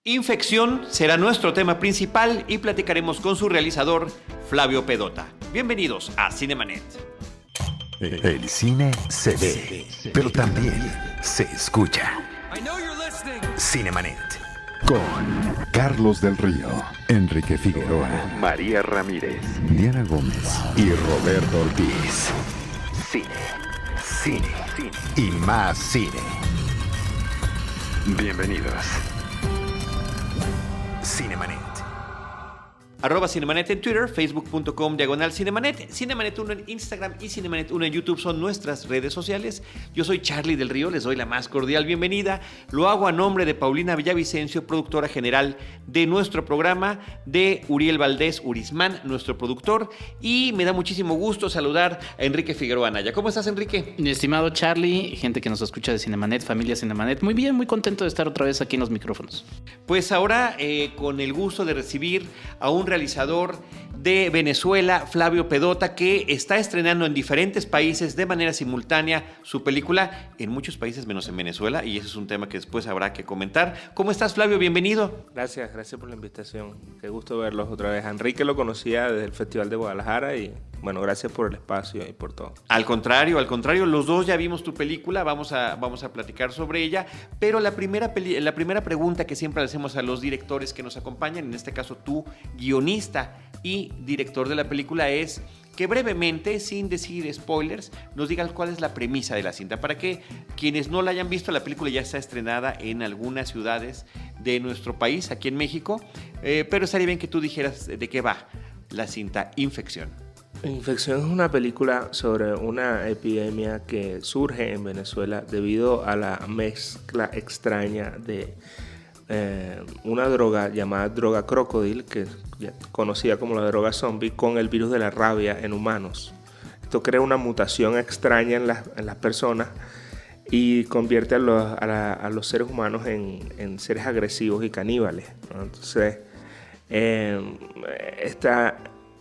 Infección será nuestro tema principal y platicaremos con su realizador, Flavio Pedota. Bienvenidos a Cinemanet. El cine se ve, pero también se escucha. Cinemanet. Con Carlos del Río, Enrique Figueroa, María Ramírez, Diana Gómez y Roberto Ortiz. Cine y más cine. Bienvenidos. Cinemanet. @Cinemanet en Twitter, facebook.com/Cinemanet, Cinemanet1 en Instagram y Cinemanet1 en YouTube son nuestras redes sociales. Yo soy Charlie del Río, les doy la más cordial bienvenida. Lo hago a nombre de Paulina Villavicencio, productora general de nuestro programa, de Uriel Valdés Urismán, nuestro productor, y me da muchísimo gusto saludar a Enrique Figueroa Anaya. ¿Cómo estás, Enrique? Mi estimado Charlie, gente que nos escucha de Cinemanet, familia Cinemanet, muy bien, muy contento de estar otra vez aquí en los micrófonos. Pues ahora con el gusto de recibir a un realizador de Venezuela, Flavio Pedota, que está estrenando en diferentes países de manera simultánea su película, en muchos países menos en Venezuela, y ese es un tema que después habrá que comentar. ¿Cómo estás, Flavio? Bienvenido. Gracias por la invitación. Qué gusto verlos otra vez. A Enrique lo conocía desde el Festival de Guadalajara y bueno, gracias por el espacio y por todo. Al contrario, los dos ya vimos tu película, vamos a platicar sobre ella, pero la primera pregunta que siempre le hacemos a los directores que nos acompañan, en este caso tú, guionista y director de la película, es que brevemente, sin decir spoilers, nos digan cuál es la premisa de la cinta, para que quienes no la hayan visto, la película ya está estrenada en algunas ciudades de nuestro país, aquí en México, pero estaría bien que tú dijeras de qué va la cinta Infección. Infección es una película sobre una epidemia que surge en Venezuela debido a la mezcla extraña de una droga llamada droga crocodile, que es conocida como la droga zombie, con el virus de la rabia en humanos. Esto crea una mutación extraña en las personas y convierte a los seres humanos en seres agresivos y caníbales, ¿no? Entonces, esta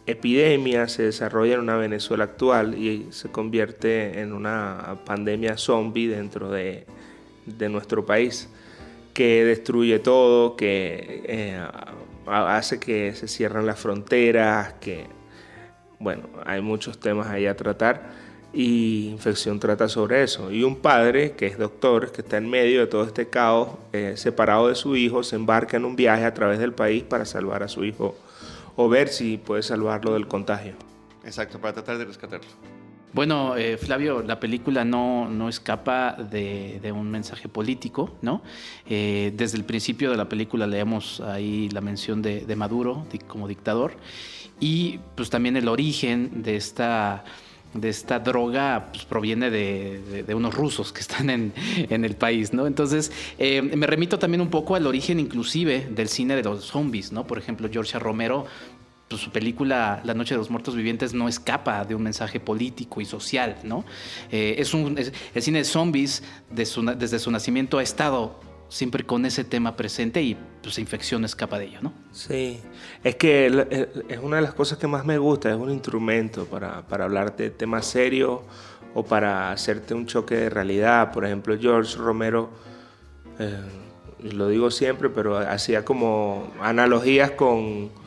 epidemia se desarrolla en una Venezuela actual y se convierte en una pandemia zombie dentro de nuestro país, que destruye todo, que hace que se cierren las fronteras, que bueno, hay muchos temas ahí a tratar y Infección trata sobre eso. Y un padre que es doctor, que está en medio de todo este caos, separado de su hijo, se embarca en un viaje a través del país para salvar a su hijo o ver si puede salvarlo del contagio. Exacto, para tratar de rescatarlo. Bueno, Flavio, la película no escapa de un mensaje político, ¿no? Desde el principio de la película leemos ahí la mención de Maduro como dictador y pues también el origen de esta droga pues, proviene de unos rusos que están en el país, ¿no? Entonces, me remito también un poco al origen inclusive del cine de los zombies, ¿no? Por ejemplo, George Romero, pues, su película La Noche de los Muertos Vivientes no escapa de un mensaje político y social, ¿no? El cine de zombies, desde su nacimiento, ha estado siempre con ese tema presente y pues Infección escapa de ello, ¿no? Sí, es que es una de las cosas que más me gusta, es un instrumento para hablar de temas serios o para hacerte un choque de realidad. Por ejemplo, George Romero, lo digo siempre, pero hacía como analogías con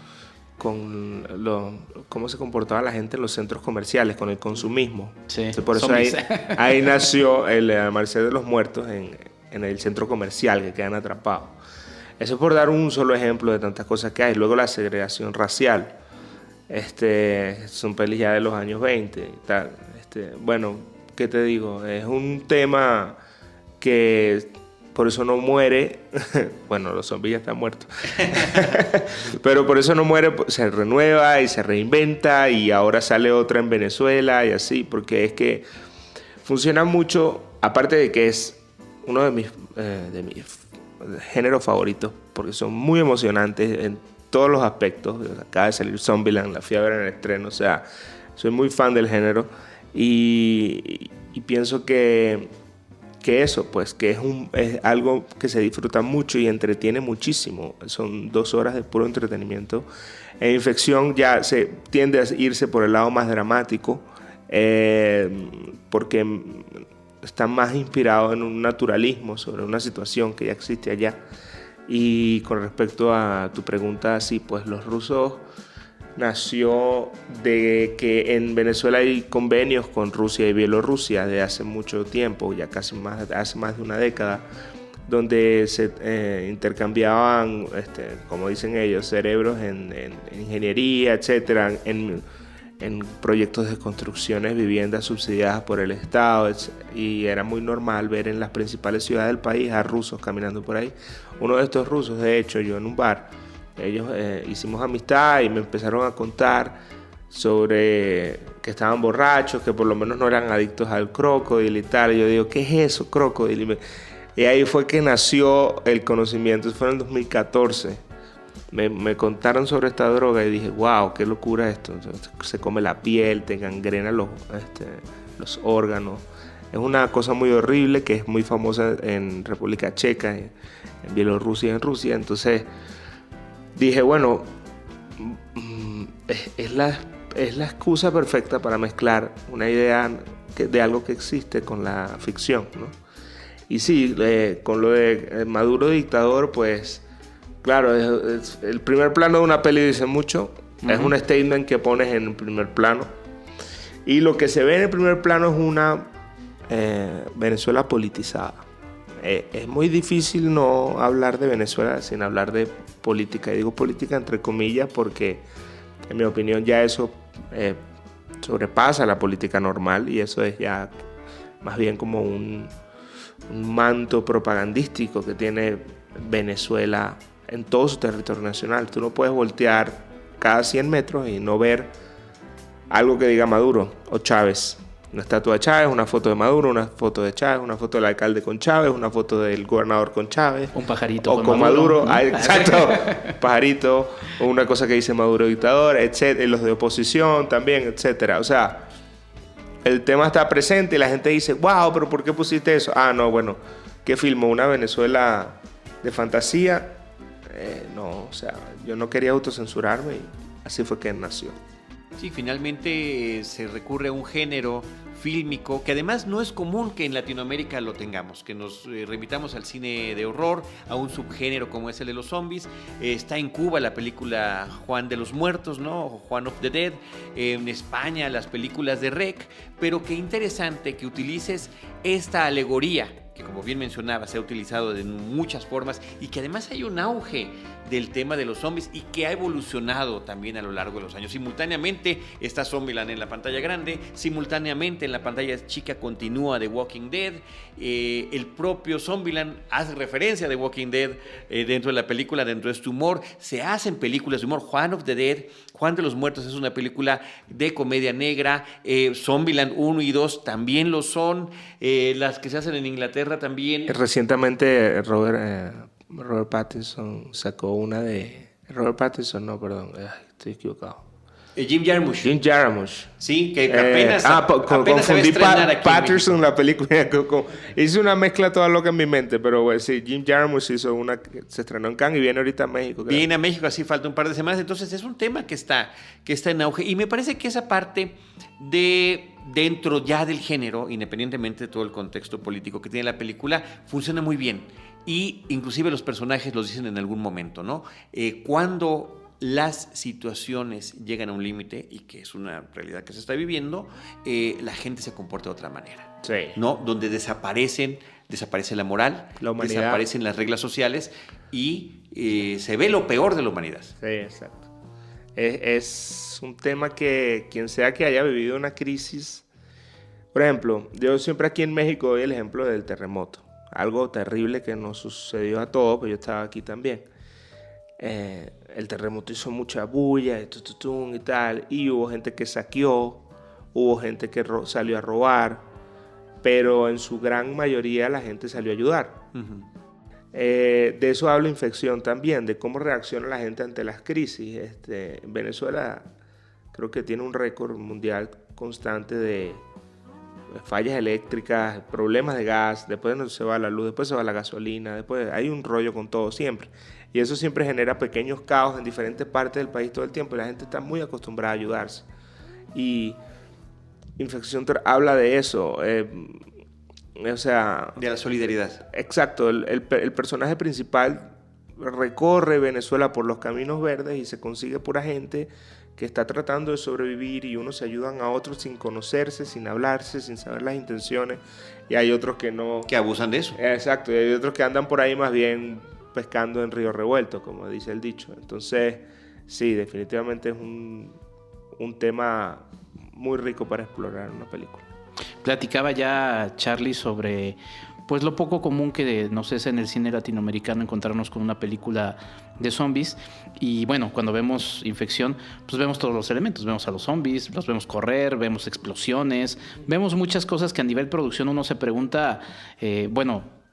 cómo se comportaba la gente en los centros comerciales, con el consumismo. Sí, entonces, por eso ahí nació el Amanecer de los Muertos en el centro comercial, que quedan atrapados. Eso es por dar un solo ejemplo de tantas cosas que hay. Luego la segregación racial. Son pelis ya de los años 20 y tal. Bueno, ¿qué te digo? Es un tema que por eso no muere. Bueno, los zombies ya están muertos. Pero por eso no muere, se renueva y se reinventa y ahora sale otra en Venezuela y así, porque es que funciona mucho, aparte de que es uno de mis géneros favoritos, porque son muy emocionantes en todos los aspectos. Acaba de salir Zombieland, la fui a ver en el estreno, o sea, soy muy fan del género y pienso que eso, pues, que es algo que se disfruta mucho y entretiene muchísimo. Son 2 horas de puro entretenimiento. En Infección ya se tiende a irse por el lado más dramático, porque está más inspirado en un naturalismo sobre una situación que ya existe allá. Y con respecto a tu pregunta, sí, pues los rusos nació de que en Venezuela hay convenios con Rusia y Bielorrusia de hace mucho tiempo, ya hace más de una década, donde se intercambiaban, como dicen ellos, cerebros en ingeniería, etcétera, en proyectos de construcciones, viviendas subsidiadas por el Estado, y era muy normal ver en las principales ciudades del país a rusos caminando por ahí. Uno de estos rusos, de hecho, yo en un bar, ellos hicimos amistad y me empezaron a contar sobre que estaban borrachos, que por lo menos no eran adictos al crocodile y tal. Y yo digo, ¿qué es eso, crocodile? Y ahí fue que nació el conocimiento. Eso fue en el 2014. Me contaron sobre esta droga y dije, wow, qué locura esto. Se come la piel, te gangrena los órganos. Es una cosa muy horrible que es muy famosa en República Checa, en Bielorrusia y en Rusia. Entonces dije, bueno, es la excusa perfecta para mezclar una idea de algo que existe con la ficción, ¿no? Y sí, con lo de Maduro dictador, pues claro, el primer plano de una peli dice mucho. Es un statement que pones en el primer plano. Y lo que se ve en el primer plano es una Venezuela politizada. Es muy difícil no hablar de Venezuela sin hablar de política. Y digo política entre comillas porque, en mi opinión, ya eso sobrepasa la política normal. Y eso es ya más bien como un manto propagandístico que tiene Venezuela en todo su territorio nacional. Tú no puedes voltear cada 100 metros y no ver algo que diga Maduro o Chávez. Una estatua de Chávez, una foto de Maduro, una foto de Chávez, una foto del alcalde con Chávez, una foto del gobernador con Chávez. Un pajarito o con Maduro. Exacto. Pajarito. O una cosa que dice Maduro dictador, etcétera. Los de oposición también, etcétera. O sea, el tema está presente y la gente dice, wow, pero ¿por qué pusiste eso? Ah, no, bueno, ¿qué filmó? ¿Una Venezuela de fantasía? No, o sea, yo no quería autocensurarme y así fue que nació. Sí, finalmente se recurre a un género fílmico que además no es común que en Latinoamérica lo tengamos, que nos remitamos al cine de horror, a un subgénero como es el de los zombies. Está en Cuba la película Juan de los Muertos, ¿no? O Juan of the Dead. En España las películas de REC. Pero qué interesante que utilices esta alegoría, que como bien mencionaba se ha utilizado de muchas formas y que además hay un auge del tema de los zombies y que ha evolucionado también a lo largo de los años. Simultáneamente está Zombieland en la pantalla grande, simultáneamente en la pantalla chica continúa The Walking Dead, el propio Zombieland hace referencia a The Walking Dead dentro de la película, dentro de este humor, se hacen películas de humor. Juan of the Dead, Juan de los Muertos es una película de comedia negra, Zombieland 1 y 2 también lo son, las que se hacen en Inglaterra también. Recientemente Robert Pattinson sacó una de... Robert Pattinson, no, perdón, estoy equivocado. Jim Jarmusch. Jim Jarmusch. Sí, que apenas confundí Patterson, la película. Hice una mezcla toda loca en mi mente, pero bueno, sí, Jim Jarmusch hizo una que se estrenó en Cannes y viene ahorita a México. Creo. Viene a México, así falta un par de semanas. Entonces es un tema que está en auge. Y me parece que esa parte de dentro ya del género, independientemente de todo el contexto político que tiene la película, funciona muy bien. Y inclusive los personajes los dicen en algún momento, ¿no? Cuando las situaciones llegan a un límite, y que es una realidad que se está viviendo, la gente se comporta de otra manera. Sí. ¿No? Donde desaparece la moral, la humanidad, desaparecen las reglas sociales y se ve lo peor de la humanidad. Sí, exacto. Es un tema que quien sea que haya vivido una crisis, por ejemplo, yo siempre aquí en México doy el ejemplo del terremoto. Algo terrible que nos sucedió a todos, pero yo estaba aquí también. El terremoto hizo mucha bulla y tal, y hubo gente que saqueó, hubo gente que salió a robar, pero en su gran mayoría la gente salió a ayudar. Uh-huh. De eso habla Infección también, de cómo reacciona la gente ante las crisis. Venezuela creo que tiene un récord mundial constante de fallas eléctricas, problemas de gas, después se va la luz, después se va la gasolina, después hay un rollo con todo siempre. Y eso siempre genera pequeños caos en diferentes partes del país todo el tiempo y la gente está muy acostumbrada a ayudarse. Y Infección habla de eso, o sea... De la solidaridad. Exacto, el personaje principal recorre Venezuela por los caminos verdes y se consigue pura gente que está tratando de sobrevivir y unos se ayudan a otros sin conocerse, sin hablarse, sin saber las intenciones, y hay otros que no... Que abusan de eso. Exacto, y hay otros que andan por ahí más bien pescando en río revuelto, como dice el dicho. Entonces, sí, definitivamente es un tema muy rico para explorar en una película. Platicaba ya Charlie sobre pues lo poco común que nos es en el cine latinoamericano encontrarnos con una película de zombies, y bueno, cuando vemos Infección, pues vemos todos los elementos, vemos a los zombies, los vemos correr, vemos explosiones, vemos muchas cosas que a nivel producción uno se pregunta, bueno,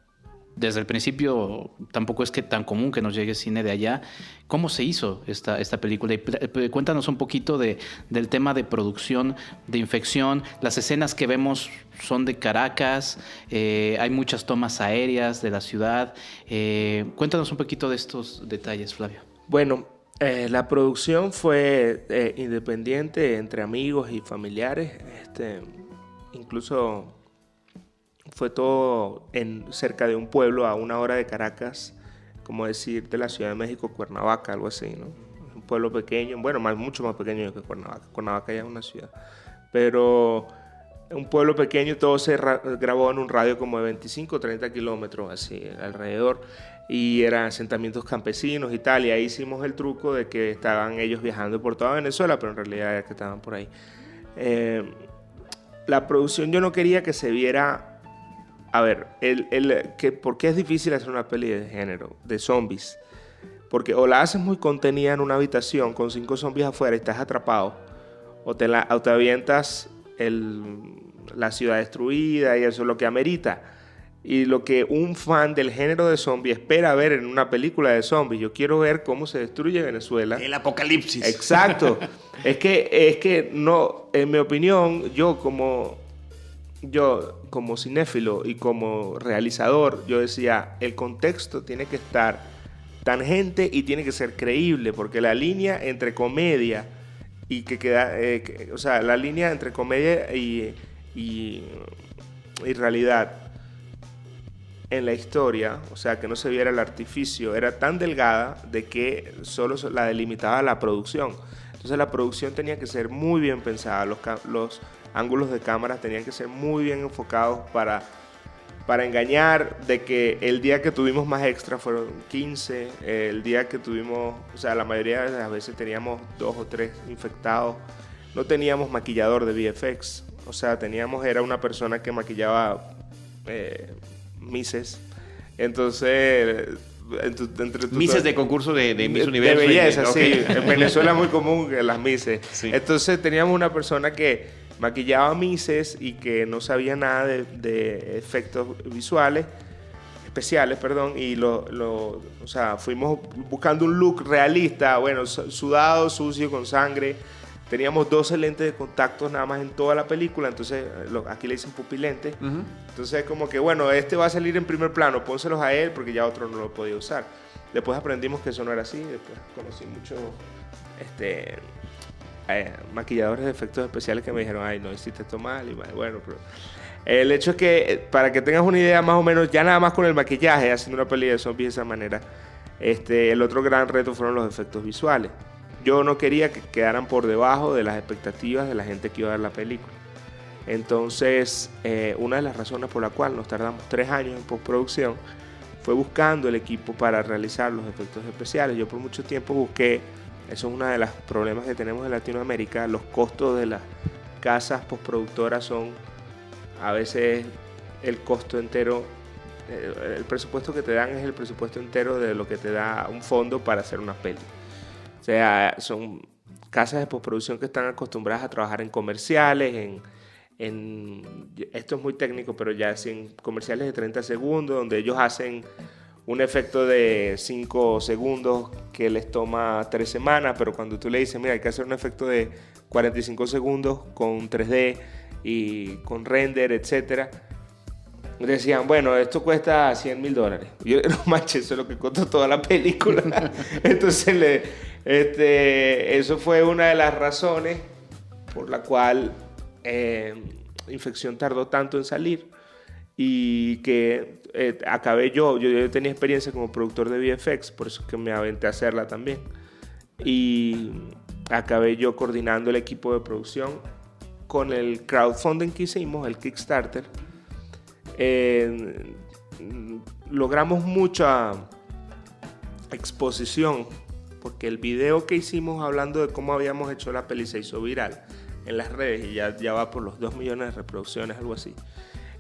desde el principio tampoco es que tan común que nos llegue cine de allá. ¿Cómo se hizo esta película? Y cuéntanos un poquito del tema de producción de Infección. Las escenas que vemos son de Caracas, hay muchas tomas aéreas de la ciudad. Cuéntanos un poquito de estos detalles, Flavio. Bueno, la producción fue independiente, entre amigos y familiares. Incluso fue todo cerca de un pueblo a 1 hora de Caracas, como decir de la Ciudad de México, Cuernavaca, algo así, ¿no? Un pueblo pequeño, bueno, mucho más pequeño que Cuernavaca. Cuernavaca ya es una ciudad. Pero un pueblo pequeño, todo se grabó en un radio como de 25 o 30 kilómetros así alrededor, y eran asentamientos campesinos y tal, y ahí hicimos el truco de que estaban ellos viajando por toda Venezuela, pero en realidad era que estaban por ahí. La producción, yo no quería que se viera... A ver, ¿por qué es difícil hacer una peli de género, de zombies? Porque o la haces muy contenida en una habitación con 5 zombies afuera y estás atrapado, o te avientas la ciudad destruida, y eso es lo que amerita. Y lo que un fan del género de zombies espera ver en una película de zombies. Yo quiero ver cómo se destruye Venezuela. El apocalipsis. Exacto. es que no, en mi opinión, yo como cinéfilo y como realizador, yo decía, el contexto tiene que estar tangente y tiene que ser creíble, porque la línea entre comedia y la línea entre comedia y realidad en la historia, o sea, que no se viera el artificio, era tan delgada de que solo la delimitaba la producción. Entonces la producción tenía que ser muy bien pensada, los ángulos de cámara tenían que ser muy bien enfocados para engañar, de que el día que tuvimos más extra fueron 15, el día que tuvimos, o sea, la mayoría de las veces teníamos 2 o 3 infectados, no teníamos maquillador de VFX, o sea, era una persona que maquillaba Misses, entonces... Misses de concurso de Miss Universo. De belleza, okay. Sí. En Venezuela es muy común las Misses. Sí. Entonces teníamos una persona que maquillaba Misses y que no sabía nada de efectos visuales, especiales, perdón, y o sea, fuimos buscando un look realista, bueno, sudado, sucio, con sangre. Teníamos 12 lentes de contacto nada más en toda la película, entonces aquí le dicen pupilentes. Uh-huh. Entonces como que, bueno, va a salir en primer plano, pónselos a él porque ya otro no lo podía usar. Después aprendimos que eso no era así, después conocí muchos maquilladores de efectos especiales que me dijeron, ay, no hiciste esto mal, y bueno, pero... El hecho es que, para que tengas una idea más o menos, ya nada más con el maquillaje, haciendo una peli de zombies de esa manera, el otro gran reto fueron los efectos visuales. Yo no quería que quedaran por debajo de las expectativas de la gente que iba a ver la película. Entonces, una de las razones por la cual nos tardamos 3 años en postproducción fue buscando el equipo para realizar los efectos especiales. Yo por mucho tiempo busqué, eso es uno de los problemas que tenemos en Latinoamérica, los costos de las casas postproductoras son a veces el costo entero, el presupuesto que te dan es el presupuesto entero de lo que te da un fondo para hacer una peli. O sea, son casas de postproducción que están acostumbradas a trabajar en comerciales, esto es muy técnico, pero ya en comerciales de 30 segundos, donde ellos hacen un efecto de 5 segundos que les toma 3 semanas, pero cuando tú le dices, mira, hay que hacer un efecto de 45 segundos con 3D y con render, etcétera, decían, bueno, esto cuesta $100,000. Yo, no manches, eso es lo que costó toda la película. Entonces, eso fue una de las razones por la cual Infección tardó tanto en salir. y que acabé yo tenía experiencia como productor de VFX, por eso es que me aventé a hacerla también. Y acabé yo coordinando el equipo de producción con el crowdfunding que hicimos, el Kickstarter. Logramos mucha exposición porque el video que hicimos hablando de cómo habíamos hecho la peli se hizo viral en las redes y ya va por los 2 millones de reproducciones, algo así.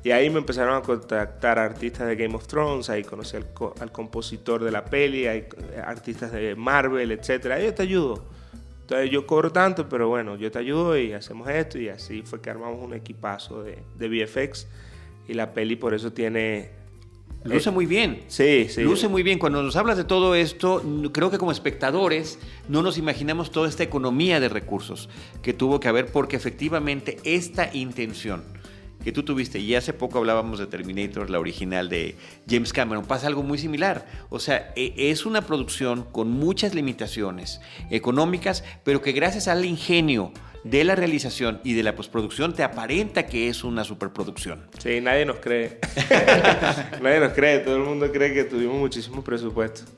Y ahí me empezaron a contactar artistas de Game of Thrones, ahí conocí al compositor de la peli, hay artistas de Marvel, etc. Yo te ayudo. Entonces yo cobro tanto, pero bueno, yo te ayudo y hacemos esto. Y así fue que armamos un equipazo de VFX. Y la peli por eso tiene... Luce muy bien. Sí, sí. Luce muy bien. Cuando nos hablas de todo esto, creo que como espectadores no nos imaginamos toda esta economía de recursos que tuvo que haber, porque efectivamente esta intención que tú tuviste, y hace poco hablábamos de Terminator, la original de James Cameron, pasa algo muy similar. O sea, es una producción con muchas limitaciones económicas, pero que gracias al ingenio de la realización y de la postproducción te aparenta que es una superproducción. Sí, nadie nos cree. Nadie nos cree, todo el mundo cree que tuvimos muchísimo presupuesto.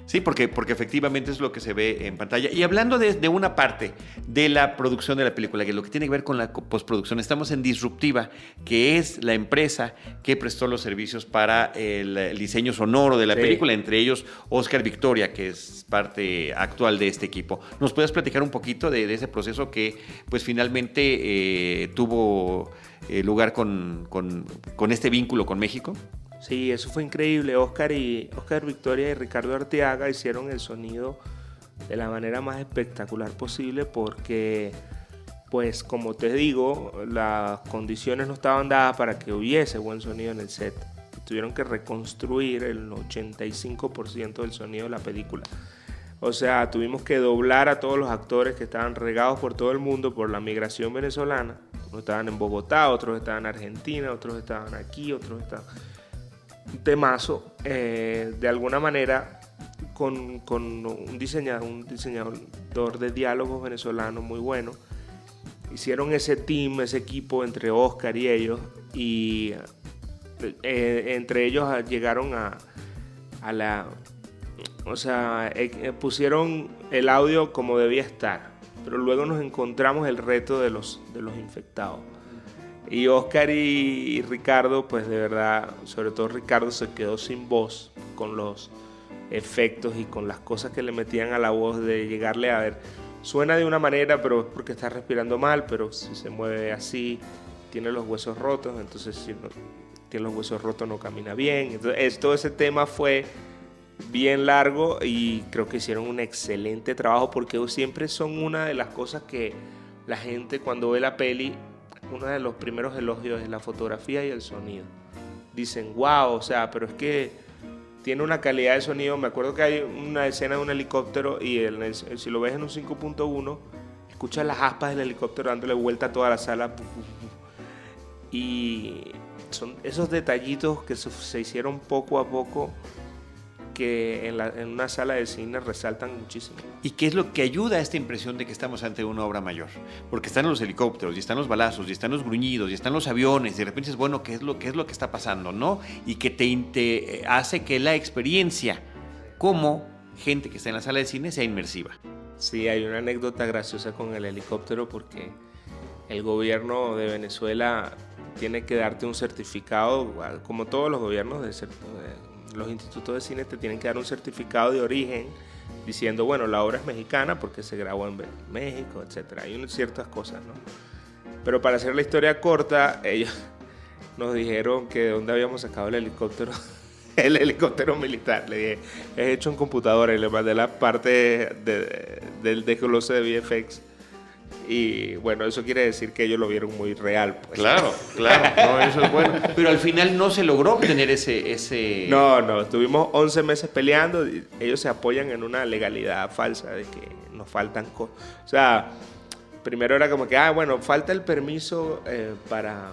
Sí, porque efectivamente es lo que se ve en pantalla. Y hablando de una parte de la producción de la película, que es lo que tiene que ver con la postproducción, estamos en Disruptiva, que es la empresa que prestó los servicios para el diseño sonoro de la película, entre ellos Oscar Victoria, que es parte actual de este equipo. ¿Nos puedes platicar un poquito de ese proceso que pues finalmente tuvo lugar con este vínculo con México? Sí, eso fue increíble. Oscar Victoria y Ricardo Arteaga hicieron el sonido de la manera más espectacular posible porque, pues como te digo, las condiciones no estaban dadas para que hubiese buen sonido en el set. Tuvieron que reconstruir el 85% del sonido de la película. O sea, tuvimos que doblar a todos los actores que estaban regados por todo el mundo por la migración venezolana. Unos estaban en Bogotá, otros estaban en Argentina, otros estaban aquí, otros estaban... Un temazo, de alguna manera, con un diseñador de diálogos venezolano muy bueno. Hicieron ese team, ese equipo entre Oscar y ellos, y entre ellos llegaron a la... O sea, pusieron el audio como debía estar, pero luego nos encontramos el reto de los infectados. Y Oscar y Ricardo, pues de verdad, sobre todo Ricardo se quedó sin voz con los efectos y con las cosas que le metían a la voz, de llegarle a ver, suena de una manera, pero es porque está respirando mal, pero si se mueve así, tiene los huesos rotos, entonces si no tiene los huesos rotos no camina bien. Entonces todo ese tema fue bien largo y creo que hicieron un excelente trabajo, porque siempre son una de las cosas que la gente cuando ve la peli, uno de los primeros elogios es la fotografía y el sonido. Dicen, wow, o sea, pero es que tiene una calidad de sonido. Me acuerdo que hay una escena de un helicóptero y si lo ves en un 5.1, escuchas las aspas del helicóptero dándole vuelta a toda la sala. Y son esos detallitos que se hicieron poco a poco, que en una sala de cine resaltan muchísimo. ¿Y qué es lo que ayuda a esta impresión de que estamos ante una obra mayor? Porque están los helicópteros, y están los balazos, y están los gruñidos, y están los aviones, y de repente dices, bueno, ¿qué es lo que está pasando, no? Y que te hace que la experiencia como gente que está en la sala de cine sea inmersiva. Sí, hay una anécdota graciosa con el helicóptero, porque el gobierno de Venezuela tiene que darte un certificado, como todos los gobiernos los institutos de cine te tienen que dar un certificado de origen diciendo, bueno, la obra es mexicana porque se grabó en México, etc. Hay ciertas cosas, ¿no? Pero para hacer la historia corta, ellos nos dijeron que de dónde habíamos sacado el helicóptero, el helicóptero militar. Le dije, es hecho en computadora, y le mandé la parte del desglose de VFX. Y bueno, eso quiere decir que ellos lo vieron muy real, pues. Claro, no, eso es bueno. Pero al final no se logró obtener ese... No, estuvimos 11 meses peleando y ellos se apoyan en una legalidad falsa de que nos faltan cosas. O sea, primero era como que, bueno, falta el permiso para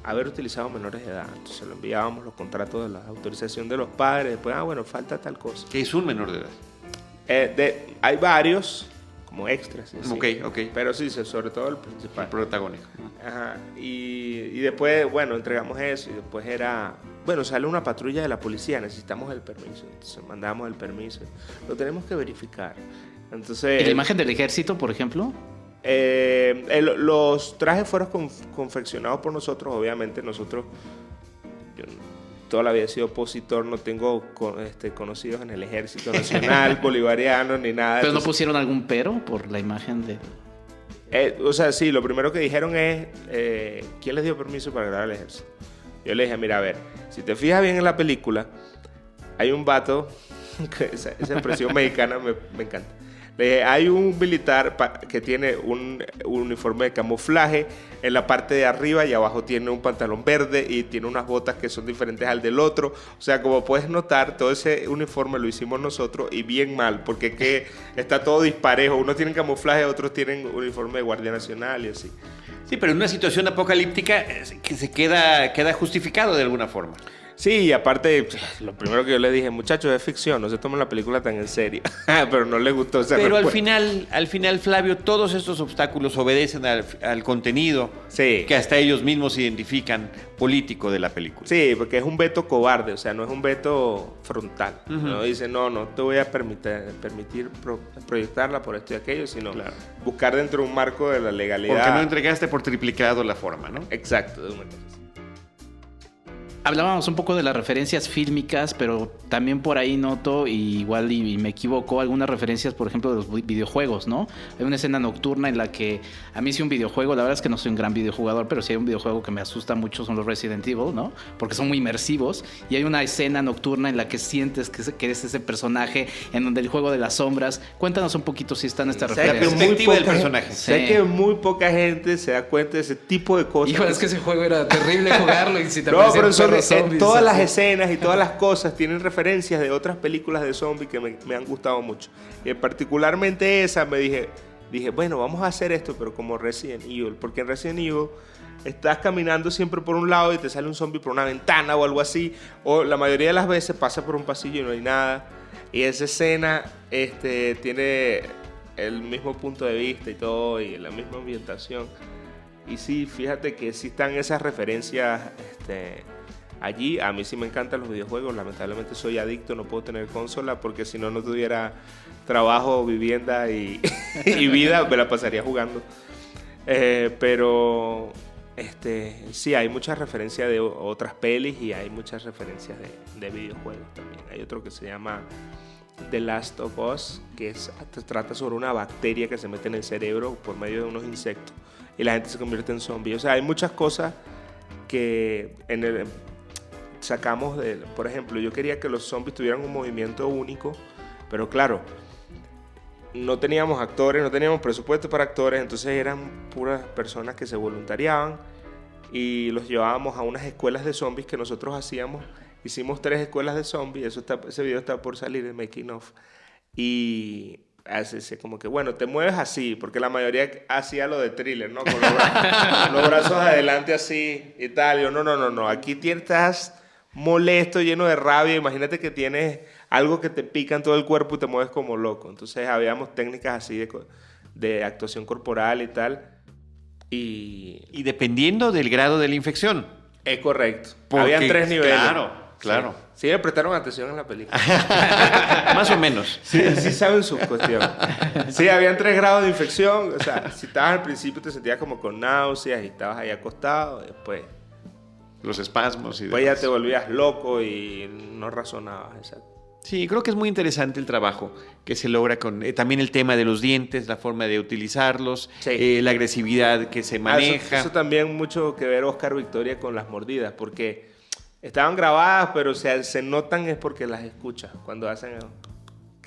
haber utilizado menores de edad. Entonces lo enviábamos los contratos de la autorización de los padres. Después, bueno, falta tal cosa. ¿Qué es un menor de edad? Hay varios como extras. ¿Sí? Ok. Pero sí, sobre todo el principal. El protagónico. Ajá. Y después, bueno, entregamos eso y después sale una patrulla de la policía, necesitamos el permiso. Entonces mandamos el permiso. Lo tenemos que verificar. Entonces, ¿Y la imagen del ejército, por ejemplo? Los trajes fueron confeccionados por nosotros, obviamente nosotros. Yo toda la vida he sido opositor, no tengo conocidos en el Ejército Nacional Bolivariano ni nada. ¿Pero no pusieron algún pero por la imagen de...? O sea, sí, lo primero que dijeron es, ¿quién les dio permiso para grabar el ejército? Yo le dije, mira, a ver, si te fijas bien en la película, hay un vato, esa expresión mexicana me encanta. Le dije, hay un militar que tiene un uniforme de camuflaje en la parte de arriba y abajo tiene un pantalón verde y tiene unas botas que son diferentes al del otro. O sea, como puedes notar, todo ese uniforme lo hicimos nosotros y bien mal, porque es que está todo disparejo. Unos tienen camuflaje, otros tienen uniforme de Guardia Nacional y así. Sí, pero en una situación apocalíptica que se queda justificado de alguna forma. Sí, y aparte, lo primero que yo le dije, muchachos, es ficción, no se tomen la película tan en serio. Pero no les gustó esa Pero respuesta. al final, Flavio, todos estos obstáculos obedecen al contenido Sí. que hasta ellos mismos identifican político de la película. Sí, porque es un veto cobarde, o sea, no es un veto frontal. Uh-huh. No dice, no te voy a permitir proyectarla por esto y aquello, sino buscar dentro de un marco de la legalidad. Porque no entregaste por triplicado la forma, ¿no? Exacto, de una cosa. Hablábamos un poco de las referencias fílmicas, pero también por ahí noto, y me equivoco, algunas referencias, por ejemplo, de los videojuegos, ¿no? Hay una escena nocturna en la que a mí sí un videojuego, la verdad es que no soy un gran videojugador, pero sí hay un videojuego que me asusta mucho, son los Resident Evil, ¿no? Porque son muy inmersivos, y hay una escena nocturna en la que sientes que eres ese personaje, en donde el juego de las sombras. Cuéntanos un poquito si están estas referencias. La perspectiva del personaje. Sé que muy poca gente se da cuenta de ese tipo de cosas. Híjole, es que ese juego era terrible jugarlo y si te No, pero zombies, todas las así. escenas y todas las cosas tienen referencias de otras películas de zombies que me han gustado mucho. Y particularmente esa me dije, bueno, vamos a hacer esto, pero como Resident Evil. Porque en Resident Evil estás caminando siempre por un lado y te sale un zombie por una ventana o algo así. O la mayoría de las veces pasa por un pasillo y no hay nada. Y esa escena tiene el mismo punto de vista y todo, y la misma ambientación. Y sí, fíjate que sí están esas referencias allí. A mí sí me encantan los videojuegos, lamentablemente soy adicto, no puedo tener consola porque si no tuviera trabajo, vivienda y vida, me la pasaría jugando. Pero sí, hay muchas referencias de otras pelis y hay muchas referencias de videojuegos también. Hay otro que se llama The Last of Us, que trata sobre una bacteria que se mete en el cerebro por medio de unos insectos y la gente se convierte en zombie. O sea, hay muchas cosas que sacamos por ejemplo, yo quería que los zombies tuvieran un movimiento único, pero claro, no teníamos actores, no teníamos presupuesto para actores, entonces eran puras personas que se voluntariaban y los llevábamos a unas escuelas de zombies que nosotros hacíamos. Hicimos 3 escuelas de zombies, ese video está por salir en Making Of. Y hace como que, bueno, te mueves así, porque la mayoría hacía lo de Thriller, ¿no? Con los brazos adelante así y tal. Y yo, no, aquí estás molesto, lleno de rabia. Imagínate que tienes algo que te pica en todo el cuerpo y te mueves como loco. Entonces habíamos técnicas así de actuación corporal y tal. Y dependiendo del grado de la infección. Es correcto. Porque, habían 3 niveles. Claro. Sí, me prestaron atención en la película. Más o menos. Sí saben sus cuestiones. Sí, habían 3 grados de infección. O sea, si estabas al principio te sentías como con náuseas y estabas ahí acostado. Después los espasmos y después ya te volvías loco y no razonabas. Exacto. Sí, creo que es muy interesante el trabajo que se logra con también el tema de los dientes, la forma de utilizarlos, sí. La agresividad que se maneja. Eso también mucho que ver Oscar Victoria con las mordidas, porque estaban grabadas, pero se notan es porque las escuchas cuando hacen...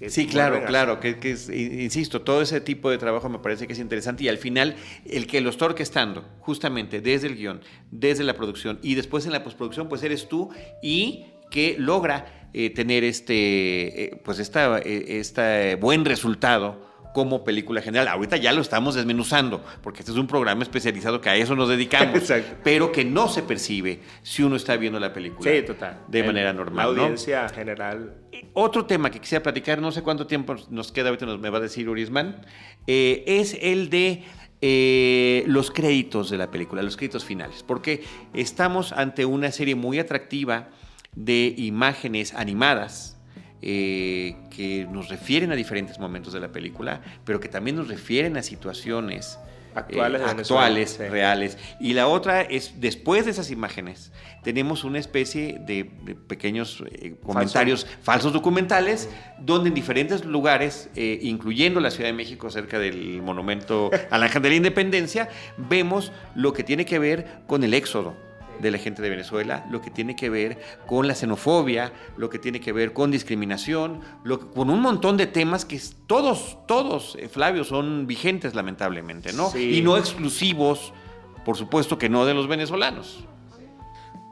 Sí, claro, que insisto, todo ese tipo de trabajo me parece que es interesante y al final el que lo está orquestando justamente desde el guión, desde la producción y después en la postproducción, pues eres tú y que logra tener este buen resultado como película general. Ahorita ya lo estamos desmenuzando, porque este es un programa especializado que a eso nos dedicamos, Exacto. pero que no se percibe si uno está viendo la película Sí, total. de manera normal. La audiencia general. Otro tema que quisiera platicar, no sé cuánto tiempo nos queda, ahorita me va a decir Urisman, es el de los créditos de la película, los créditos finales, porque estamos ante una serie muy atractiva de imágenes animadas que nos refieren a diferentes momentos de la película, pero que también nos refieren a situaciones actuales, sí. reales. Y la otra es, después de esas imágenes, tenemos una especie de pequeños comentarios falsos documentales, donde en diferentes lugares, incluyendo la Ciudad de México, cerca del monumento al Ángel de la Independencia, vemos lo que tiene que ver con el éxodo de la gente de Venezuela, lo que tiene que ver con la xenofobia, lo que tiene que ver con discriminación, con un montón de temas que todos, Flavio, son vigentes lamentablemente, ¿no? Sí. Y no exclusivos, por supuesto que no de los venezolanos.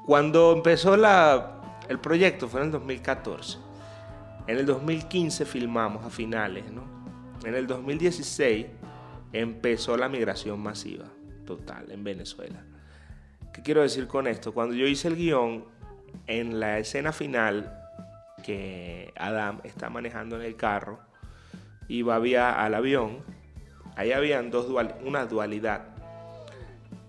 Cuando empezó el proyecto fue en el 2014. En el 2015 filmamos a finales, ¿no? En el 2016 empezó la migración masiva total en Venezuela. ¿Qué quiero decir con esto? Cuando yo hice el guión, en la escena final, que Adam está manejando en el carro y va al avión, ahí habían una dualidad.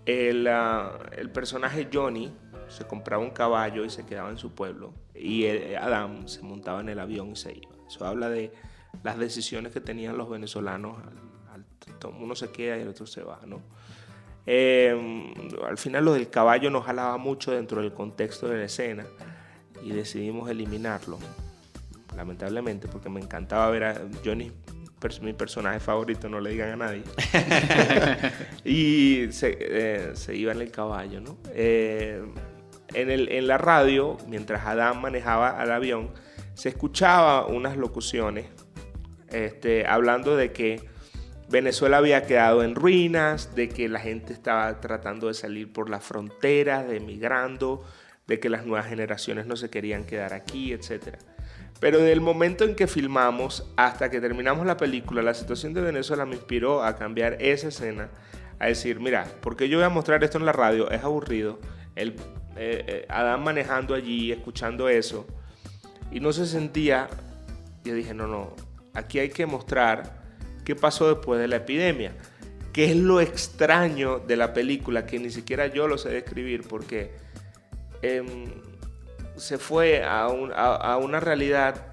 El personaje Johnny se compraba un caballo y se quedaba en su pueblo, y Adam se montaba en el avión y se iba. Eso habla de las decisiones que tenían los venezolanos. Uno se queda y el otro se va, ¿no? Al final lo del caballo nos jalaba mucho dentro del contexto de la escena y decidimos eliminarlo, lamentablemente, porque me encantaba ver a Johnny, mi personaje favorito, no le digan a nadie. Y se iba en el caballo, ¿no? En la radio, mientras Adam manejaba el avión, se escuchaba unas locuciones hablando de que Venezuela había quedado en ruinas, de que la gente estaba tratando de salir por las fronteras, de emigrando, de que las nuevas generaciones no se querían quedar aquí, etc. Pero en el momento en que filmamos, hasta que terminamos la película, la situación de Venezuela me inspiró a cambiar esa escena, a decir, mira, porque yo voy a mostrar esto en la radio, es aburrido, Adán manejando allí, escuchando eso, y no se sentía. Yo dije, no, aquí hay que mostrar qué pasó después de la epidemia, qué es lo extraño de la película, que ni siquiera yo lo sé describir, porque se fue a una realidad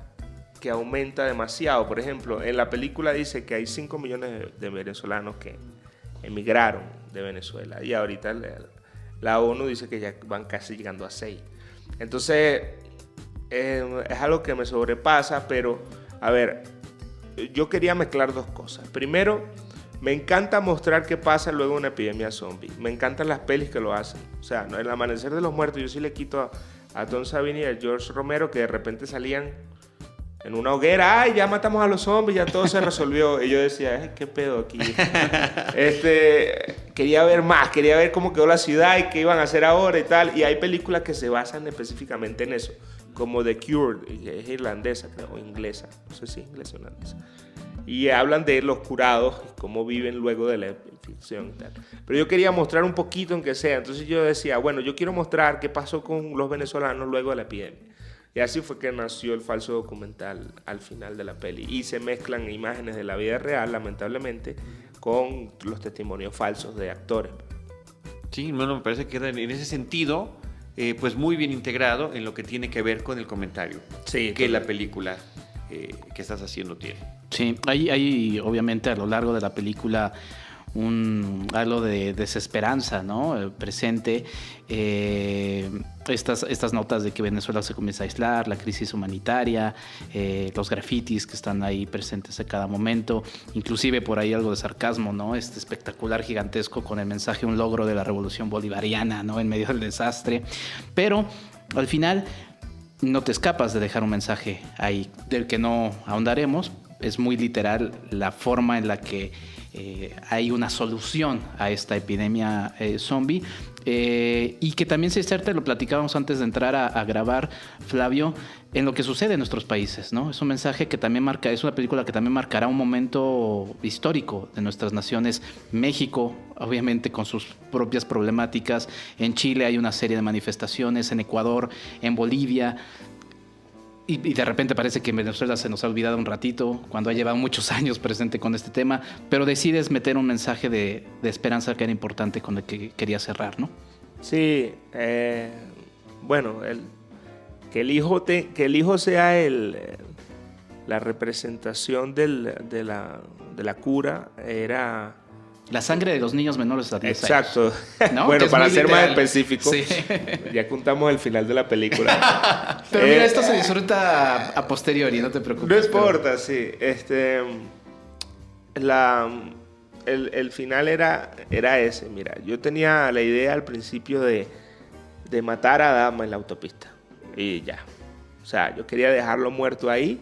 que aumenta demasiado. Por ejemplo, en la película dice que hay 5 millones de venezolanos que emigraron de Venezuela, y ahorita la ONU dice que ya van casi llegando a 6. Entonces es algo que me sobrepasa, pero a ver, yo quería mezclar dos cosas. Primero, me encanta mostrar qué pasa luego de una epidemia zombie. Me encantan las pelis que lo hacen. O sea, ¿no? El Amanecer de los Muertos, yo sí le quito a Tom Savini y a George Romero, que de repente salían en una hoguera. ¡Ay, ya matamos a los zombies! Ya todo se resolvió. Y yo decía, ay, ¿qué pedo aquí? Quería ver más. Quería ver cómo quedó la ciudad y qué iban a hacer ahora y tal. Y hay películas que se basan específicamente en eso, como The Cure, que es irlandesa, creo, o inglesa, no sé si inglesa o irlandesa, y hablan de los curados y cómo viven luego de la infección y tal. Pero yo quería mostrar un poquito, aunque sea. Entonces yo decía, bueno, yo quiero mostrar qué pasó con los venezolanos luego de la epidemia. Y así fue que nació el falso documental al final de la peli, y se mezclan imágenes de la vida real, lamentablemente, con los testimonios falsos de actores. Sí, bueno, me parece que queda en ese sentido pues muy bien integrado en lo que tiene que ver con el comentario que la película que estás haciendo tiene. Sí, hay obviamente a lo largo de la película algo de desesperanza, ¿no? Presente. Estas notas de que Venezuela se comienza a aislar, la crisis humanitaria, los grafitis que están ahí presentes a cada momento, inclusive por ahí algo de sarcasmo, ¿no? Espectacular, gigantesco, con el mensaje, un logro de la revolución bolivariana, ¿no? En medio del desastre. Pero al final no te escapas de dejar un mensaje ahí, del que no ahondaremos. Es muy literal la forma en la que hay una solución a esta epidemia zombie. y que también se inserta, lo platicábamos antes de entrar a grabar, Flavio, en lo que sucede en nuestros países, ¿no? Es un mensaje que también es una película que también marcará un momento histórico de nuestras naciones. México, obviamente, con sus propias problemáticas. En Chile hay una serie de manifestaciones, en Ecuador, en Bolivia. Y de repente parece que Venezuela se nos ha olvidado un ratito, cuando ha llevado muchos años presente con este tema, pero decides meter un mensaje de esperanza que era importante con el que quería cerrar, ¿no? Sí, bueno, que el hijo sea la representación de la cura era... La sangre de los niños menores a 10 Exacto. años. ¿No? Bueno, para ser literal. más específico, sí. Ya contamos el final de la película. Pero mira, esto se disfruta a posteriori, no te preocupes. No importa, sí. El final era ese. Mira, yo tenía la idea al principio de matar a Dama en la autopista. Y ya. O sea, yo quería dejarlo muerto ahí,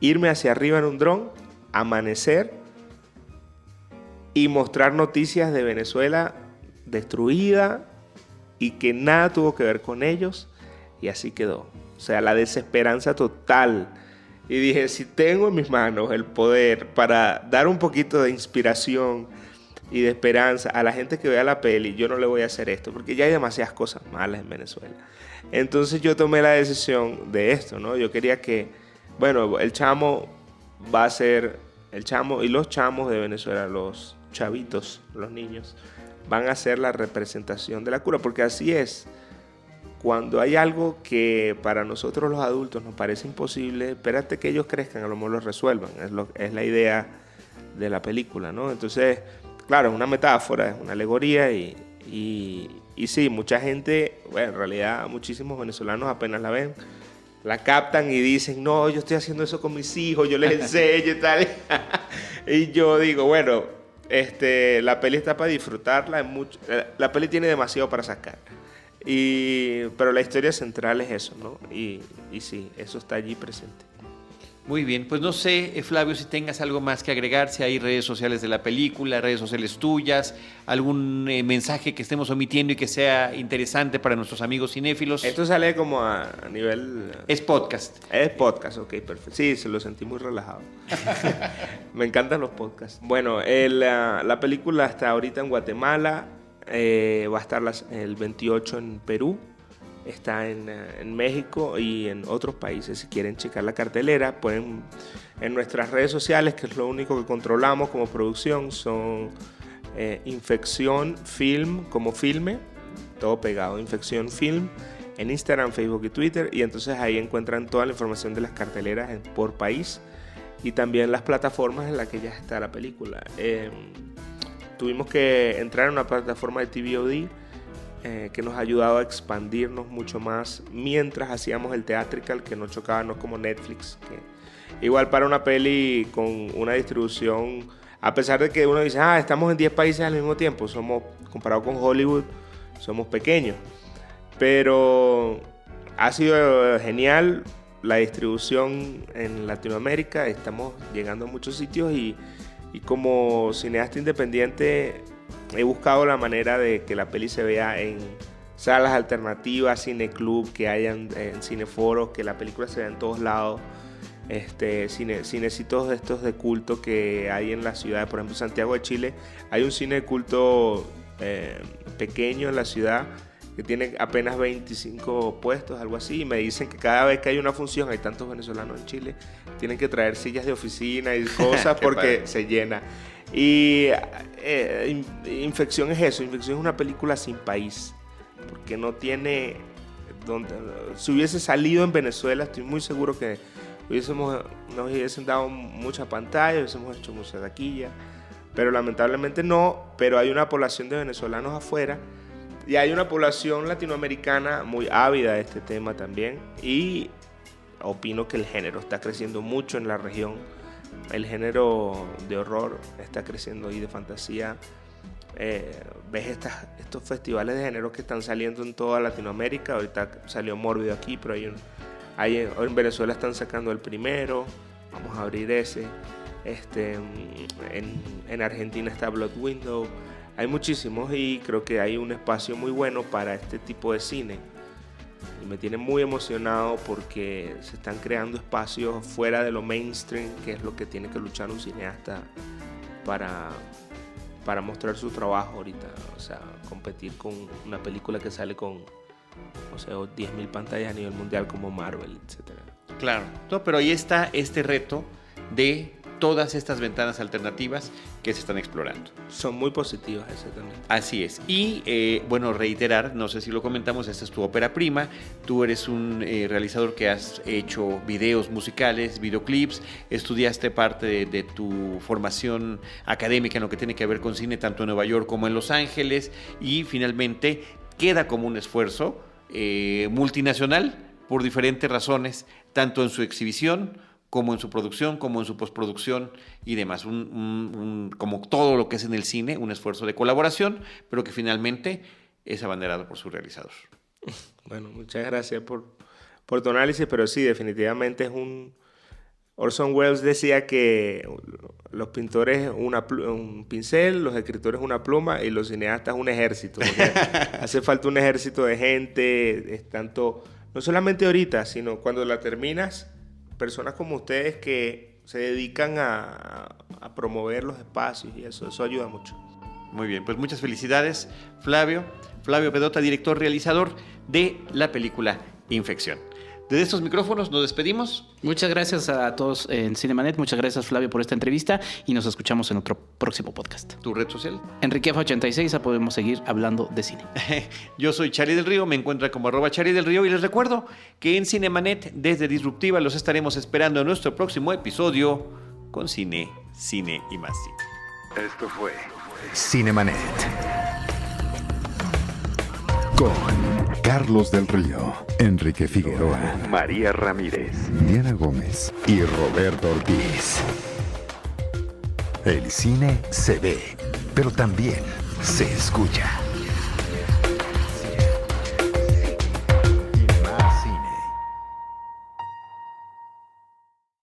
irme hacia arriba en un dron, amanecer y mostrar noticias de Venezuela destruida y que nada tuvo que ver con ellos, y así quedó. O sea, la desesperanza total. Y dije, si tengo en mis manos el poder para dar un poquito de inspiración y de esperanza a la gente que vea la peli, yo no le voy a hacer esto, porque ya hay demasiadas cosas malas en Venezuela. Entonces yo tomé la decisión de esto, ¿no? Yo quería que, bueno, el chamo va a ser, el chamo y los chamos de Venezuela, los chavitos, los niños, van a ser la representación de la cura, porque así es. Cuando hay algo que para nosotros los adultos nos parece imposible, espérate que ellos crezcan, a lo mejor lo resuelvan. Es la idea de la película, ¿no? Entonces, claro, es una metáfora, es una alegoría y sí, mucha gente, bueno, en realidad muchísimos venezolanos apenas la ven, la captan y dicen, no, yo estoy haciendo eso con mis hijos, yo les enseño y tal. Y yo digo, bueno, la peli está para disfrutarla, la peli tiene demasiado para sacar. Pero la historia central es eso, ¿no? Y sí, eso está allí presente. Muy bien, pues no sé, Flavio, si tengas algo más que agregar, si hay redes sociales de la película, redes sociales tuyas, algún mensaje que estemos omitiendo y que sea interesante para nuestros amigos cinéfilos. Esto sale como a nivel... Es podcast. Es podcast, ok, perfecto. Sí, se lo sentí muy relajado. Me encantan los podcasts. Bueno, la película está ahorita en Guatemala, va a estar el 28 en Perú, está en México y en otros países. Si quieren checar la cartelera, pueden en nuestras redes sociales, que es lo único que controlamos como producción, son Infección Film, como filme, todo pegado, Infección Film, en Instagram, Facebook y Twitter, y entonces ahí encuentran toda la información de las carteleras por país y también las plataformas en las que ya está la película. Tuvimos que entrar en una plataforma de TVOD que nos ha ayudado a expandirnos mucho más mientras hacíamos el theatrical, que no chocaba, no como Netflix, que igual para una peli con una distribución, a pesar de que uno dice, estamos en 10 países al mismo tiempo, comparado con Hollywood, somos pequeños, pero ha sido genial la distribución en Latinoamérica, estamos llegando a muchos sitios y como cineasta independiente he buscado la manera de que la peli se vea en salas alternativas, cineclub, que hayan en cineforos, que la película se vea en todos lados, cinecitos de estos de culto que hay en la ciudad. Por ejemplo, Santiago de Chile hay un cine de culto pequeño en la ciudad que tiene apenas 25 puestos, algo así, y me dicen que cada vez que hay una función, hay tantos venezolanos en Chile, tienen que traer sillas de oficina y cosas porque se llena. Y Infección es eso, Infección es una película sin país, porque no tiene... si hubiese salido en Venezuela, estoy muy seguro que nos hubiesen dado mucha pantalla, hubiésemos hecho mucha taquilla, pero lamentablemente no. Pero hay una población de venezolanos afuera y hay una población latinoamericana muy ávida de este tema también, y opino que el género está creciendo mucho en la región. El género de horror está creciendo y de fantasía. Ves estos festivales de género que están saliendo en toda Latinoamérica. Ahorita salió Mórbido aquí, pero en Venezuela están sacando el primero. Vamos a abrir ese. En Argentina está Blood Window. Hay muchísimos y creo que hay un espacio muy bueno para este tipo de cine. Y me tiene muy emocionado porque se están creando espacios fuera de lo mainstream, que es lo que tiene que luchar un cineasta para mostrar su trabajo ahorita. O sea, competir con una película que sale con, o sea, 10.000 pantallas a nivel mundial como Marvel, etc. Claro, no, pero ahí está este reto de todas estas ventanas alternativas que se están explorando. Son muy positivas exactamente. Así es. Y bueno, reiterar, no sé si lo comentamos, esta es tu ópera prima. Tú eres un realizador que has hecho videos musicales, videoclips, estudiaste parte de tu formación académica en lo que tiene que ver con cine, tanto en Nueva York como en Los Ángeles, y finalmente queda como un esfuerzo multinacional por diferentes razones, tanto en su exhibición como en su producción, como en su postproducción y demás. Como todo lo que es en el cine, un esfuerzo de colaboración, pero que finalmente es abanderado por su realizador. Bueno, muchas gracias por tu análisis, pero sí, definitivamente es un... Orson Welles decía que los pintores un pincel, los escritores una pluma y los cineastas un ejército. Hace falta un ejército de gente, es tanto, no solamente ahorita, sino cuando la terminas, personas como ustedes que se dedican a promover los espacios y eso ayuda mucho. Muy bien, pues muchas felicidades, Flavio Pedota, director, realizador de la película Infección. Desde estos micrófonos nos despedimos. Muchas gracias a todos en Cinemanet, muchas gracias Flavio por esta entrevista y nos escuchamos en otro próximo podcast. ¿Tu red social? Enriquefa86, podemos seguir hablando de cine. Yo soy Charly del Río, me encuentran como @Charly del Río y les recuerdo que en Cinemanet desde Disruptiva los estaremos esperando en nuestro próximo episodio con cine y más cine. Esto fue Cinemanet con Carlos del Río, Enrique Figueroa, María Ramírez, Diana Gómez y Roberto Ortiz. El cine se ve, pero también se escucha.